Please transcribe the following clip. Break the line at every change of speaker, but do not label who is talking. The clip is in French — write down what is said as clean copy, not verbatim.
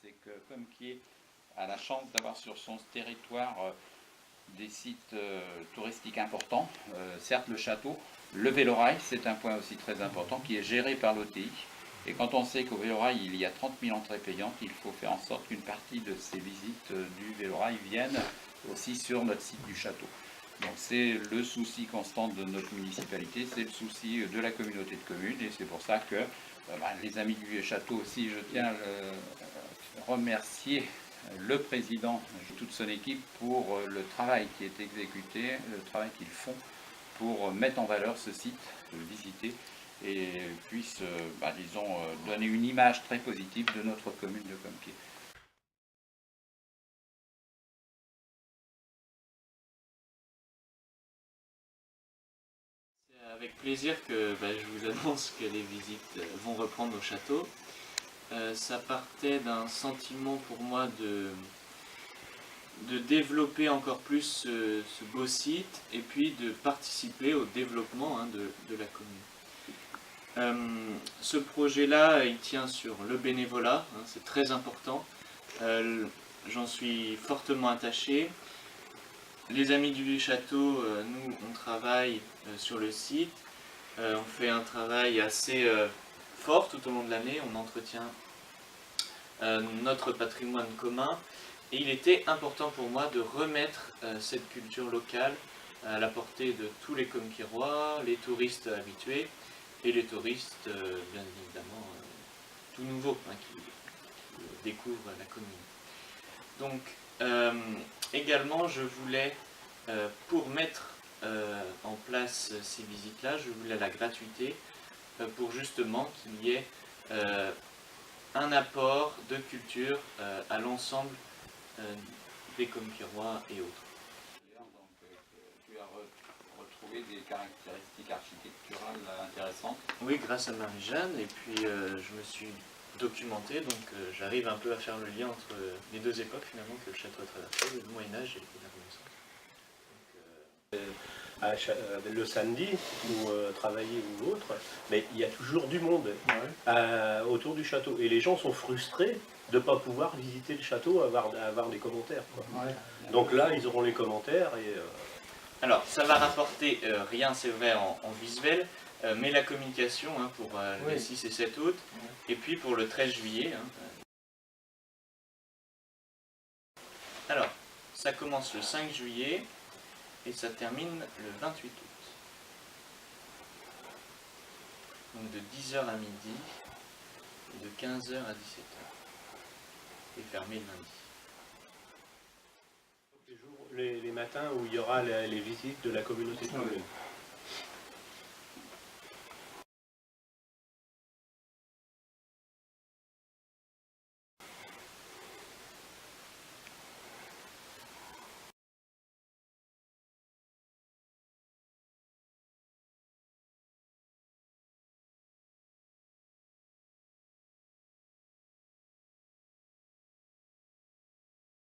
c'est que Compiègne a la chance d'avoir sur son territoire des sites touristiques importants. Certes, le château, le Vélorail, c'est un point aussi très important qui est géré par l'OTI. Et quand on sait qu'au Vélorail, il y a 30 000 entrées payantes, il faut faire en sorte qu'une partie de ces visites du Vélorail viennent aussi sur notre site du château. Donc c'est le souci constant de notre municipalité, c'est le souci de la communauté de communes, et c'est pour ça que les amis du château aussi, je tiens à remercier le président et toute son équipe pour le travail qui est exécuté, le travail qu'ils font pour mettre en valeur ce site visité et puisse, disons, donner une image très positive de notre commune de Compiègne.
C'est avec plaisir que je vous annonce que les visites vont reprendre au château. Ça partait d'un sentiment pour moi de développer encore plus ce beau site et puis de participer au développement de la commune. Ce projet-là, il tient sur le bénévolat, c'est très important. J'en suis fortement attaché. Les amis du château, nous, on travaille sur le site. On fait un travail assez fort tout au long de l'année. On entretient notre patrimoine commun. Et il était important pour moi de remettre cette culture locale à la portée de tous les Compiègnois, les touristes habitués et les touristes, bien évidemment, tout nouveaux, qui découvrent la commune. Donc, également, je voulais, pour mettre en place ces visites-là, je voulais la gratuité pour justement qu'il y ait un apport de culture à l'ensemble des Compiègnois et autres.
Donc, tu as retrouvé des caractéristiques architecturales intéressantes.
Oui, grâce à Marie-Jeanne, et puis je me suis documenté, donc j'arrive un peu à faire le lien entre les deux époques finalement que le château a traversé, le Moyen-Âge et la Renaissance.
Le samedi, ou travailler ou autre, mais il y a toujours du monde autour du château. Et les gens sont frustrés de ne pas pouvoir visiter le château, avoir des commentaires, quoi. Ouais. Donc là, ils auront les commentaires.
Alors, ça va rapporter rien, c'est vrai, en visuel, mais la communication pour les 6 et 7 août, et puis pour le 13 juillet. Alors, ça commence le 5 juillet et ça termine le 28 août. Donc de 10h à midi et de 15h à 17h. Et fermé le lundi.
Les matins où il y aura les visites de la communauté de communes.